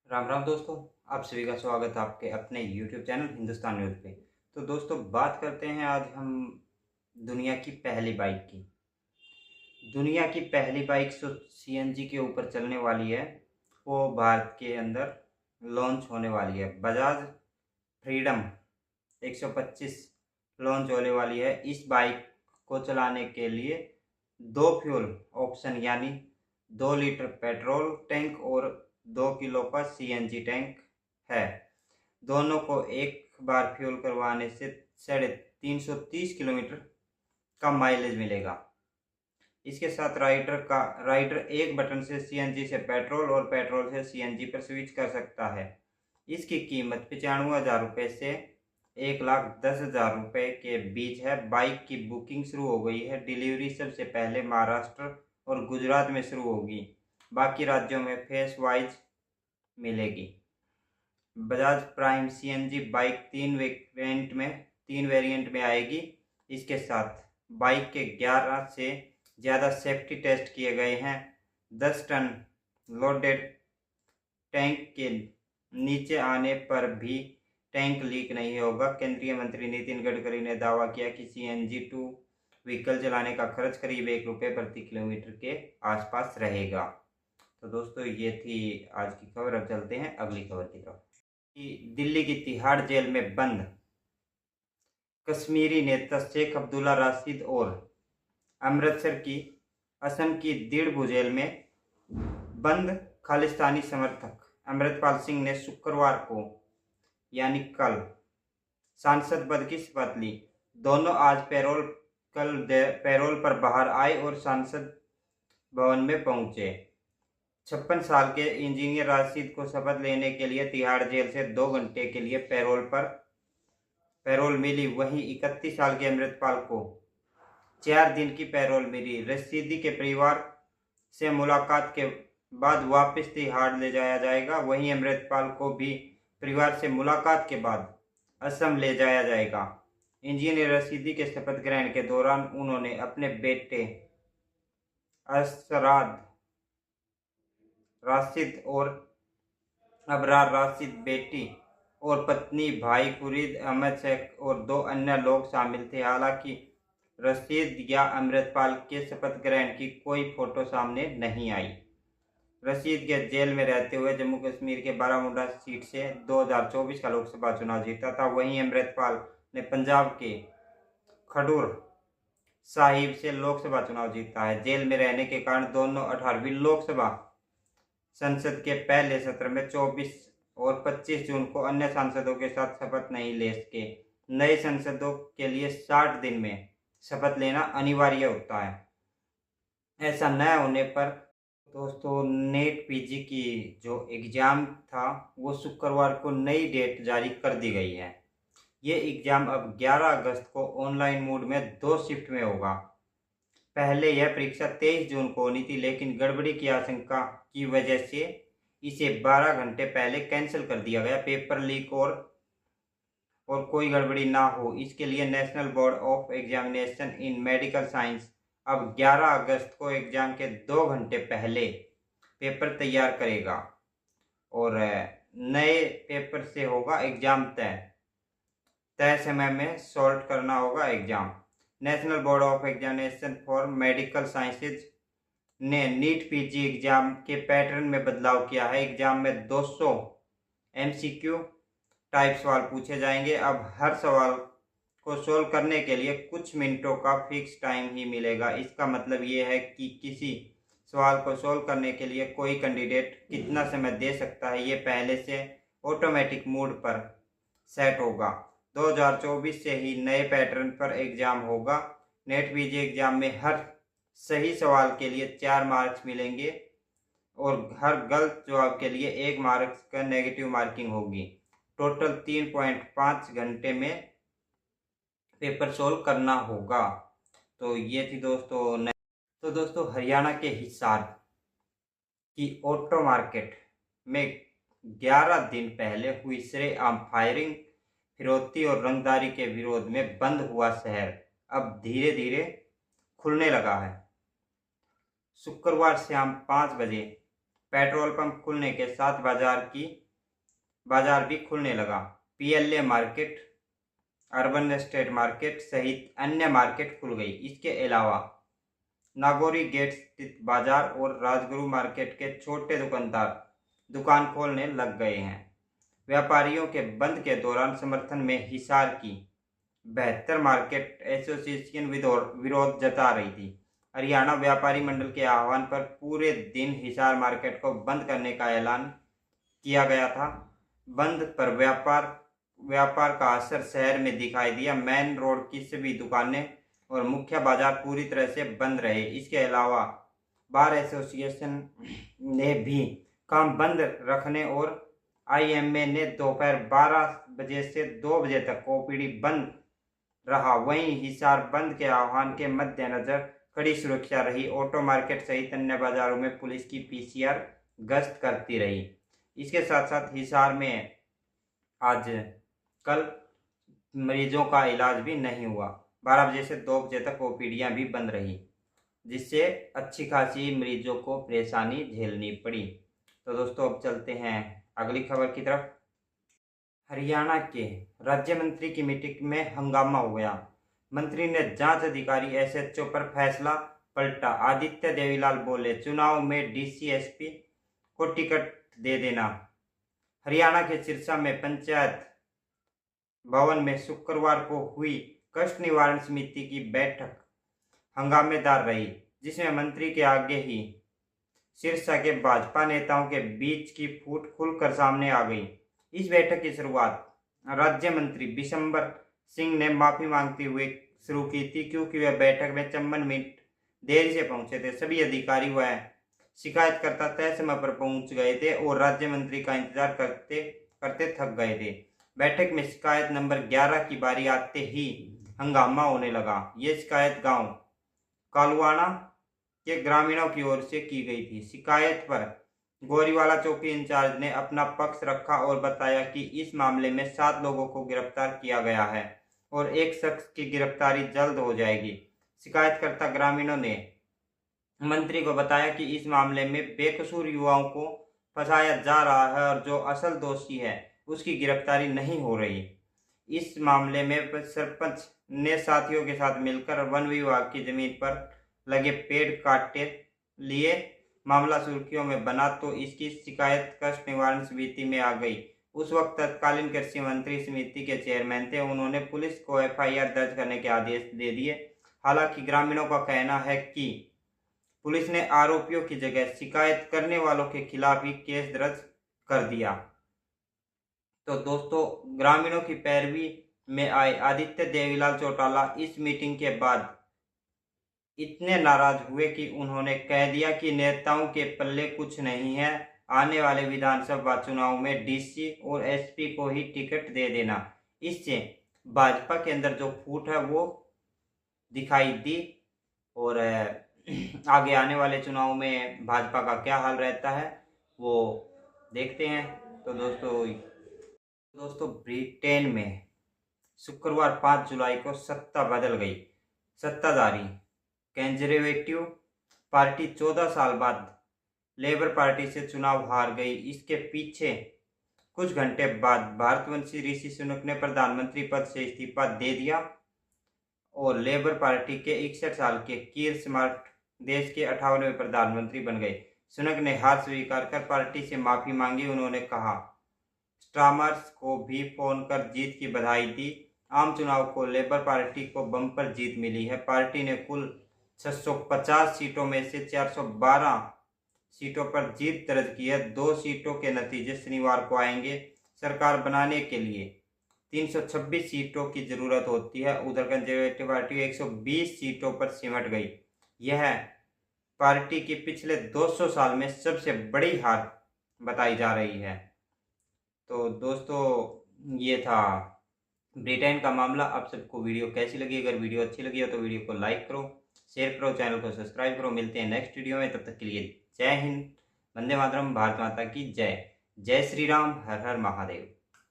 राम राम दोस्तों। आप सभी का स्वागत है आपके अपने YouTube चैनल हिंदुस्तान न्यूज़ पे। तो दोस्तों, बात करते हैं आज हम दुनिया की पहली बाइक की। दुनिया की पहली बाइक जो CNG के ऊपर चलने वाली है, वो भारत के अंदर लॉन्च होने वाली है। बजाज फ्रीडम 125 लॉन्च होने वाली है। इस बाइक को चलाने के लिए दो फ्यूल ऑप्शन यानी 2 लीटर पेट्रोल टैंक और 2 किलो का CNG टैंक है। दोनों को एक बार फ्यूल करवाने से 330 किलोमीटर का माइलेज मिलेगा। इसके साथ राइडर एक बटन से CNG से पेट्रोल और पेट्रोल से CNG पर स्विच कर सकता है। इसकी कीमत 95,000 रुपये से 1,10,000 रुपये के बीच है। बाइक की बुकिंग शुरू हो गई है। डिलीवरी सबसे पहले महाराष्ट्र और गुजरात में शुरू होगी। बाकी राज्यों में फेस वाइज मिलेगी। बजाज प्राइम CNG बाइक तीन वेरिएंट में आएगी। इसके साथ बाइक के 11 से ज़्यादा सेफ्टी टेस्ट किए गए हैं। 10 टन लोडेड टैंक के नीचे आने पर भी टैंक लीक नहीं होगा। केंद्रीय मंत्री नितिन गडकरी ने दावा किया कि CNG 2 व्हीकल चलाने का खर्च करीब ₹1 प्रति किलोमीटर के आसपास रहेगा। तो दोस्तों, ये थी आज की खबर। अब चलते हैं अगली खबर की तरफ। दिल्ली की तिहाड़ जेल में बंद कश्मीरी नेता शेख अब्दुल्ला राशिद और अमृतसर की असम की दिड़बू जेल में बंद खालिस्तानी समर्थक अमृतपाल सिंह ने शुक्रवार को यानी कल सांसद पद की शपथ ली। दोनों आज पैरोल पर बाहर आए और संसद भवन में पहुंचे। 56 साल के इंजीनियर राशिद को शपथ लेने के लिए तिहाड़ जेल से 2 घंटे के लिए पैरोल मिली। वहीं 31 साल के अमृतपाल को 4 दिन की पैरोल मिली। रशीदी के परिवार से मुलाकात के बाद वापस तिहाड़ ले जाया जाएगा। वहीं अमृतपाल को भी परिवार से मुलाकात के बाद असम ले जाया जाएगा। इंजीनियर रशीदी के शपथ ग्रहण के दौरान उन्होंने अपने बेटे असराद राशिद और अबरार राशिद, बेटी और पत्नी भाई फरीद अहमद शेख और 2 अन्य लोग शामिल थे। हालांकि रशीद या अमृतपाल के शपथ ग्रहण की कोई फोटो सामने नहीं आई। रशीद के जेल में रहते हुए जम्मू कश्मीर के बारामूला सीट से 2024 का लोकसभा चुनाव जीता था। वहीं अमृतपाल ने पंजाब के खडूर साहिब से लोकसभा चुनाव जीता है। जेल में रहने के कारण दोनों 18वीं लोकसभा संसद के पहले सत्र में 24 और 25 जून को अन्य सांसदों के साथ शपथ नहीं ले सके। नए सांसदों के लिए 60 दिन में शपथ लेना अनिवार्य होता है। ऐसा न होने पर दोस्तों, नेट PG की जो एग्ज़ाम था वो शुक्रवार को नई डेट जारी कर दी गई है। ये एग्ज़ाम अब 11 अगस्त को ऑनलाइन मोड में 2 शिफ्ट में होगा। पहले यह परीक्षा 23 जून को होनी थी, लेकिन गड़बड़ी की आशंका की वजह से इसे 12 घंटे पहले कैंसिल कर दिया गया। पेपर लीक और कोई गड़बड़ी ना हो, इसके लिए national board of examination in medical science अब 11 अगस्त को एग्जाम के 2 घंटे पहले पेपर तैयार करेगा और नए पेपर से होगा एग्जाम तय समय में सॉल्व करना होगा exam. National board of examination for medical sciences ने नीट PG एग्जाम के पैटर्न में बदलाव किया है। एग्जाम में 200 MCQ टाइप सवाल पूछे जाएंगे। अब हर सवाल को सोल्व करने के लिए कुछ मिनटों का फिक्स टाइम ही मिलेगा। इसका मतलब ये है कि किसी सवाल को सोल्व करने के लिए कोई कैंडिडेट कितना समय दे सकता है, ये पहले से ऑटोमेटिक मोड पर सेट होगा। 2024 से ही नए पैटर्न पर एग्जाम होगा। नेट PG एग्जाम में हर सही सवाल के लिए 4 मार्क्स मिलेंगे और हर गलत जवाब के लिए 1 मार्क्स का नेगेटिव मार्किंग होगी। टोटल 3.5 घंटे में पेपर सोल्व करना होगा। तो ये थी दोस्तों हरियाणा के हिसार की ऑटो मार्केट में 11 दिन पहले हुई सरेआम फायरिंग, फिरौती और रंगदारी के विरोध में बंद हुआ शहर अब धीरे धीरे खुलने लगा है। शुक्रवार शाम 5 बजे पेट्रोल पंप खुलने के साथ बाजार भी खुलने लगा। PLA market, urban estate market सहित अन्य मार्केट खुल गई। इसके अलावा नागौरी गेट स्थित बाजार और राजगुरु मार्केट के छोटे दुकानदार दुकान खोलने लग गए हैं। व्यापारियों के बंद के दौरान समर्थन में हिसार की 72 मार्केट एसोसिएशन विरोध जता रही थी। हरियाणा व्यापारी मंडल के आह्वान पर पूरे दिन हिसार मार्केट को बंद करने का ऐलान किया गया था। बंद पर व्यापार का असर शहर में दिखाई दिया। मेन रोड की सभी दुकानें और मुख्य बाजार पूरी तरह से बंद रहे। इसके अलावा बार एसोसिएशन ने भी काम बंद रखने और आईएमए ने दोपहर 12 बजे से 2 बजे तक ओपीडी बंद रहा। वहीं हिसार बंद के आह्वान के मद्देनजर कड़ी सुरक्षा रही। ऑटो मार्केट सहित अन्य बाजारों में पुलिस की पीसीआर गश्त करती रही। इसके साथ साथ हिसार में आज कल मरीजों का इलाज भी नहीं हुआ। 12 बजे से 2 बजे तक ओपीडियां भी बंद रही, जिससे अच्छी खासी मरीजों को परेशानी झेलनी पड़ी। तो दोस्तों अब चलते हैं अगली खबर की तरफ। हरियाणा के राज्य मंत्री की मीटिंग में हंगामा हो गया। मंत्री ने जांच अधिकारी एसएचओ पर फैसला पलटा। आदित्य देवीलाल बोले, चुनाव में डीसीएसपी को टिकट दे देना। हरियाणा के सिरसा में पंचायत भवन में शुक्रवार को हुई कष्ट निवारण समिति की बैठक हंगामेदार रही, जिसमें मंत्री के आगे ही सिरसा के भाजपा नेताओं के बीच की फूट खुलकर सामने आ गई। इस बैठक की शुरुआत राज्य मंत्री बिशंबर सिंह ने माफी मांगते हुए शुरू की थी, क्योंकि वह बैठक में 54 मिनट देरी से पहुंचे थे। सभी अधिकारी व शिकायतकर्ता तय समय पर पहुंच गए थे और राज्य मंत्री का इंतजार करते करते थक गए थे। बैठक में शिकायत नंबर 11 की बारी आते ही हंगामा होने लगा। ये शिकायत गांव कालुआना के ग्रामीणों की ओर से की गई थी। शिकायत पर गोरीवाला चौकी इंचार्ज ने अपना पक्ष रखा और बताया कि इस मामले में 7 लोगों को गिरफ्तार किया गया है और एक शख्स की गिरफ्तारी जल्द हो जाएगी। शिकायतकर्ता ग्रामीणों ने मंत्री को बताया कि इस मामले में बेकसूर युवाओं को फंसाया जा रहा है और जो असल दोषी है उसकी गिरफ्तारी नहीं हो रही। इस मामले में सरपंच ने साथियों के साथ मिलकर वन विभाग की जमीन पर लगे पेड़ काटे लिए। मामला सुर्खियों में बना तो इसकी शिकायत कष्ट निवारण समिति में आ गई। उस वक्त तत्कालीन कृषि मंत्री समिति के चेयरमैन थे। उन्होंने पुलिस को एफआईआर दर्ज करने के आदेश दे दिए। हालांकि ग्रामीणों का कहना है कि पुलिस ने आरोपियों की जगह शिकायत करने वालों के खिलाफ ही केस दर्ज कर दिया। तो दोस्तों, ग्रामीणों की पैरवी में आए आदित्य देवीलाल चौटाला इस मीटिंग के बाद इतने नाराज हुए कि उन्होंने कह दिया कि नेताओं के पल्ले कुछ नहीं है। आने वाले विधानसभा चुनाव में डीसी और एसपी को ही टिकट दे देना। इससे भाजपा के अंदर जो फूट है वो दिखाई दी और आगे आने वाले चुनाव में भाजपा का क्या हाल रहता है वो देखते हैं। तो दोस्तों ब्रिटेन में शुक्रवार 5 जुलाई को सत्ता बदल गई। सत्ताधारी कंजर्वेटिव पार्टी 14 साल बाद लेबर पार्टी से चुनाव हार गई। इसके पीछे कुछ घंटे बाद भारतवंशी ऋषि सुनक ने प्रधानमंत्री पद से इस्तीफा दे दिया और लेबर पार्टी के 61 साल के कीर स्मार्ट देश के 58वें प्रधानमंत्री बन गए। सुनक ने हार स्वीकार कर पार्टी से माफी मांगी। उन्होंने कहा स्टार्मर्स को भी फोन कर जीत की बधाई दी। आम चुनाव को लेबर पार्टी को बम्पर जीत मिली है। पार्टी ने कुल 650 सीटों में से 412 सीटों पर जीत दर्ज की है। 2 सीटों के नतीजे शनिवार को आएंगे। सरकार बनाने के लिए 326 सीटों की जरूरत होती है। उधर कंजर्वेटिव पार्टी 120 सीटों पर सिमट गई। यह पार्टी की पिछले 200 साल में सबसे बड़ी हार बताई जा रही है। तो दोस्तों, ये था ब्रिटेन का मामला। आप सबको वीडियो कैसी लगी? अगर वीडियो अच्छी लगी हो तो वीडियो को लाइक करो, शेयर करो, चैनल को सब्सक्राइब करो। मिलते हैं नेक्स्ट वीडियो में। तब तक के लिए जय हिंद, वंदे मातरम, भारत माता की जय। जय श्री राम, हर हर महादेव।